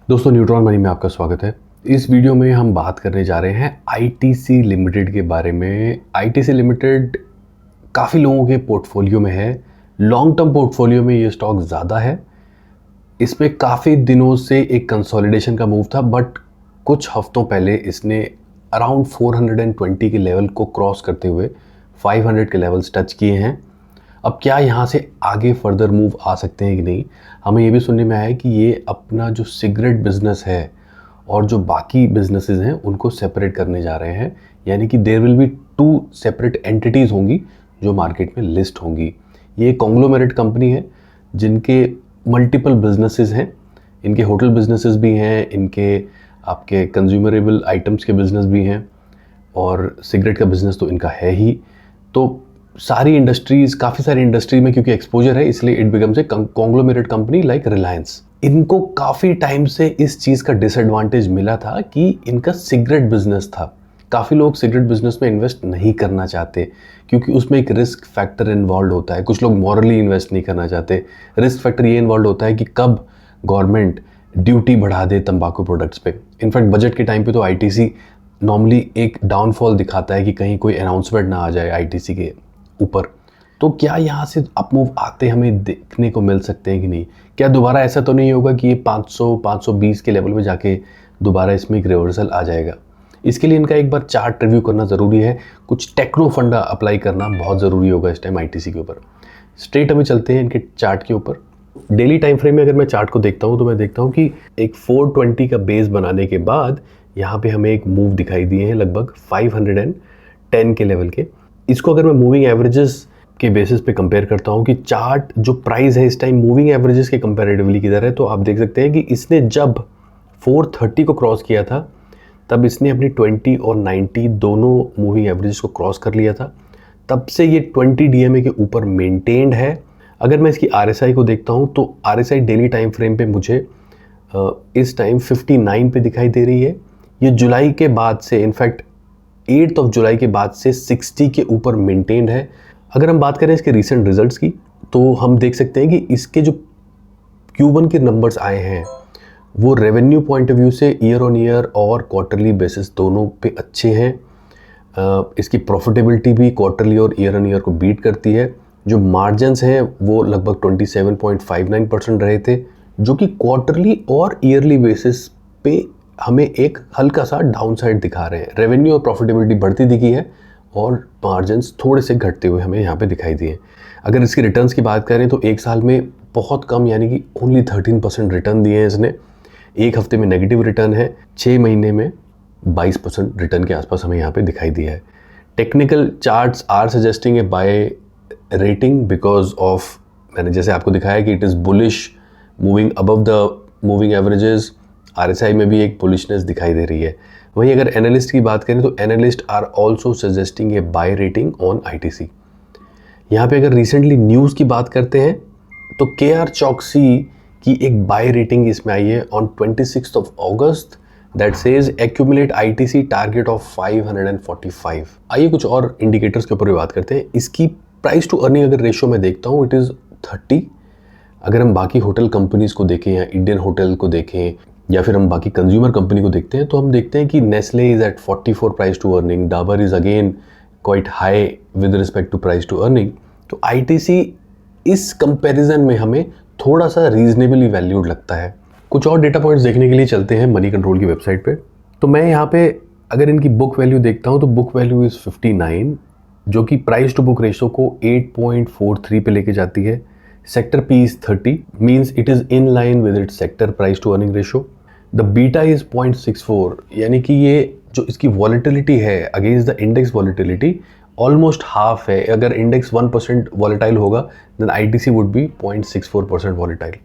दोस्तों, neutron money में आपका स्वागत है। इस वीडियो में हम बात करने जा रहे हैं आईटीसी लिमिटेड के बारे में। आईटीसी लिमिटेड काफ़ी लोगों के पोर्टफोलियो में है। लॉन्ग टर्म पोर्टफोलियो में ये स्टॉक ज़्यादा है। इसमें काफ़ी दिनों से एक कंसोलिडेशन का मूव था, बट कुछ हफ्तों पहले इसने अराउंड 420 के लेवल को क्रॉस करते हुए 500 के लेवल्स टच किए हैं। अब क्या यहाँ से आगे फर्दर मूव आ सकते हैं कि नहीं, हमें ये भी सुनने में आया है कि ये अपना जो सिगरेट बिजनेस है और जो बाकी बिजनेसेस हैं उनको सेपरेट करने जा रहे हैं। यानी कि there will be 2 separate entities होंगी जो मार्केट में लिस्ट होंगी। ये कॉन्ग्लोमेरेट कंपनी है जिनके मल्टीपल बिजनेसेस हैं। इनके होटल बिजनेसेस भी हैं, इनके आपके कंज्यूमरेबल आइटम्स के बिजनेस भी हैं और सिगरेट का बिजनेस तो इनका है ही। तो सारी इंडस्ट्रीज़, काफ़ी सारी इंडस्ट्री में क्योंकि एक्सपोजर है, इसलिए it becomes a conglomerate company like Reliance. इनको काफ़ी टाइम से इस चीज़ का डिसएडवांटेज मिला था कि इनका सिगरेट बिजनेस था। काफ़ी लोग सिगरेट बिजनेस में इन्वेस्ट नहीं करना चाहते क्योंकि उसमें एक रिस्क फैक्टर इन्वॉल्व होता है। कुछ लोग मॉरली इन्वेस्ट नहीं करना चाहते। रिस्क फैक्टर ये इन्वॉल्व होता है कि कब गवर्नमेंट ड्यूटी बढ़ा दे तंबाकू प्रोडक्ट्स पे। इनफैक्ट बजट के टाइम पे तो आईटीसी नॉर्मली एक डाउनफॉल दिखाता है कि कहीं कोई अनाउंसमेंट ना आ जाए आईटीसी के ऊपर। तो क्या यहाँ से अपमूव आते हमें देखने को मिल सकते हैं कि नहीं? क्या दोबारा ऐसा तो नहीं होगा कि ये 500-520 के लेवल में जाके दोबारा इसमें एक रिवर्सल आ जाएगा? इसके लिए इनका एक बार चार्ट रिव्यू करना ज़रूरी है। कुछ टेक्नो फंडा अप्लाई करना बहुत ज़रूरी होगा इस टाइम आईटीसी के ऊपर। स्ट्रेट अभी चलते हैं इनके चार्ट के ऊपर। डेली टाइम फ्रेम में अगर मैं चार्ट को देखता हूँ तो मैं देखता हूँ कि एक 420 का बेस बनाने के बाद यहाँ पे हमें एक मूव दिखाई दिए हैं लगभग 510 के लेवल के। इसको अगर मैं मूविंग एवरेजेस के बेसिस पे कंपेयर करता हूँ कि चार्ट जो प्राइस है इस टाइम मूविंग एवरेजेस के कंपैरेटिवली किधर है, तो आप देख सकते हैं कि इसने जब 430 को क्रॉस किया था तब इसने अपनी 20 और 90 दोनों मूविंग एवरेजेस को क्रॉस कर लिया था। तब से ये 20 डीएमए के ऊपर मेंटेन्ड है। अगर मैं इसकी आरएसआई को देखता हूँ तो आरएसआई डेली टाइम फ्रेम पे मुझे इस टाइम 59 पे दिखाई दे रही है। ये जुलाई के बाद से, इनफैक्ट 8 जुलाई के बाद से 60 के ऊपर मेंटेन्ड है। अगर हम बात करें इसके रीसेंट रिजल्ट्स की तो हम देख सकते हैं कि इसके जो Q1 के नंबर्स आए हैं वो रेवेन्यू पॉइंट ऑफ व्यू से ईयर ऑन ईयर और क्वार्टरली बेसिस दोनों पे अच्छे हैं। इसकी प्रॉफिटेबिलिटी भी क्वार्टरली और ईयर ऑन ईयर को बीट करती है। जो मार्जिन्स हैं वो लगभग 27.59% रहे थे, जो कि क्वार्टरली और ईयरली बेसिस पे हमें एक हल्का सा डाउन साइड दिखा रहे हैं। रेवेन्यू और प्रॉफिटेबिलिटी बढ़ती दिखी है और मार्जिन्स थोड़े से घटते हुए हमें यहाँ पे दिखाई दिए। अगर इसकी रिटर्न्स की बात करें तो एक साल में बहुत कम, यानी कि ओनली 13% रिटर्न दिए हैं इसने। एक हफ्ते में नेगेटिव रिटर्न है, 6 महीने में 22% रिटर्न के आसपास हमें यहाँ पे दिखाई दिया है। Technical charts are suggesting a buy rating because of, मैंने जैसे आपको दिखाया कि it is bullish moving above the moving averages. RSI में भी एक बुलिशनेस दिखाई दे रही है। वहीं अगर एनालिस्ट की बात करें तो analyst are also suggesting a buy rating on ITC. यहाँ पे अगर रिसेंटली न्यूज़ की बात करते हैं तो KR चौकसी की एक बाय रेटिंग इसमें आई है on 26 August that says accumulate ITC target of 545। आइए कुछ और इंडिकेटर्स के ऊपर भी बात करते हैं। इसकी प्राइस टू अर्निंग अगर रेशियो में देखता हूँ इट इज़ 30। अगर हम बाकी होटल कंपनीज को देखें या इंडियन होटल को देखें या फिर हम बाकी कंज्यूमर कंपनी को देखते हैं तो हम देखते हैं कि Nestle is at 44 price to earning, Dabur is again quite high with respect to price to earning. तो आईटीसी इस कंपैरिजन में हमें थोड़ा सा रीजनेबली वैल्यूड लगता है। कुछ और डेटा पॉइंट्स देखने के लिए चलते हैं मनी कंट्रोल की वेबसाइट पे। तो मैं यहाँ पे अगर इनकी बुक वैल्यू देखता हूँ तो बुक वैल्यू इज़ 59, जो कि प्राइस टू बुक रेशो को 8.43 पे लेके जाती है। Sector P is 30, means it is in line with its sector price to earning ratio. The beta is 0.64, यानी कि ये जो इसकी volatility है against the index volatility almost half है। अगर index 1% volatile होगा then ITC would be 0.64% volatile.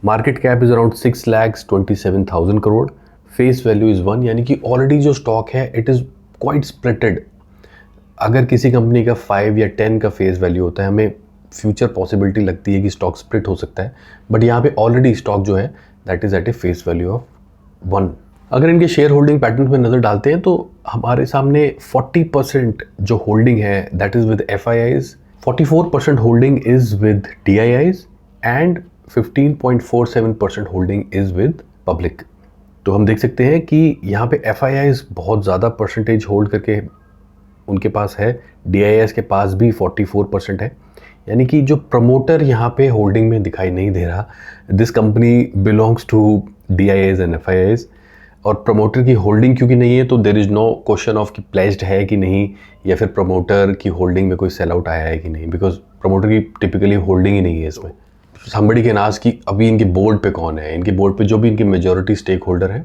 Market cap is around 6,27,000 crore. Face value is 1, यानी कि already जो stock है it is quite splitted. अगर किसी कंपनी का 5 या 10 का फेस वैल्यू होता है, हमें फ्यूचर पॉसिबिलिटी लगती है कि स्टॉक स्प्लिट हो सकता है, बट यहाँ पे ऑलरेडी स्टॉक जो है that is at a face value of 1। अगर इनके शेयर होल्डिंग पैटर्न में नज़र डालते हैं तो हमारे सामने 40% जो होल्डिंग है that is with FIIs, 44% holding is with DIIs and 15.47% holding is with public. तो हम देख सकते हैं कि यहाँ पे FIIs बहुत ज़्यादा परसेंटेज होल्ड करके उनके पास है, DIIs के पास भी 44% है। यानी कि जो प्रमोटर यहाँ पे होल्डिंग में दिखाई नहीं दे रहा, this company belongs to DIIs and FIIs। और प्रमोटर की होल्डिंग क्योंकि नहीं है तो there is no question of कि प्लेज्ड है कि नहीं, या फिर प्रमोटर की होल्डिंग में कोई सेल आउट आया है कि नहीं, बिकॉज प्रमोटर की टिपिकली होल्डिंग ही नहीं है इसमें। somebody के नाज की अभी इनके बोर्ड पे कौन है, इनके बोर्ड पे जो भी इनके मेजॉरिटी स्टेक होल्डर हैं,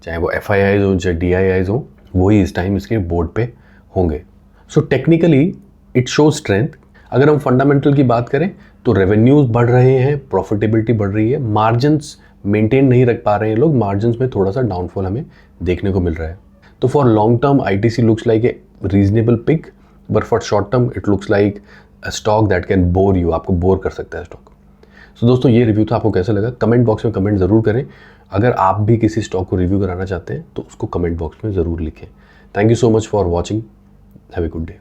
चाहे वो FIIs हो चाहे DIIs हो, वही इस टाइम इसके बोर्ड पे होंगे। So technically it show strength. अगर हम फंडामेंटल की बात करें तो रेवेन्यूज बढ़ रहे हैं, प्रॉफिटेबिलिटी बढ़ रही है, मार्जिन्स मेंटेन नहीं रख पा रहे हैं लोग, मार्जिन्स में थोड़ा सा डाउनफॉल हमें देखने को मिल रहा है। तो for long term ITC looks like a reasonable pick, but for short term it looks like a stock that can bore you, आपको बोर कर सकता है स्टॉक। सो दोस्तों ये रिव्यू था, आपको कैसा लगा कमेंट बॉक्स में कमेंट ज़रूर करें। अगर आप भी किसी स्टॉक को रिव्यू कराना चाहते हैं तो उसको कमेंट बॉक्स में ज़रूर लिखें। Thank you so much for watching, have a good day.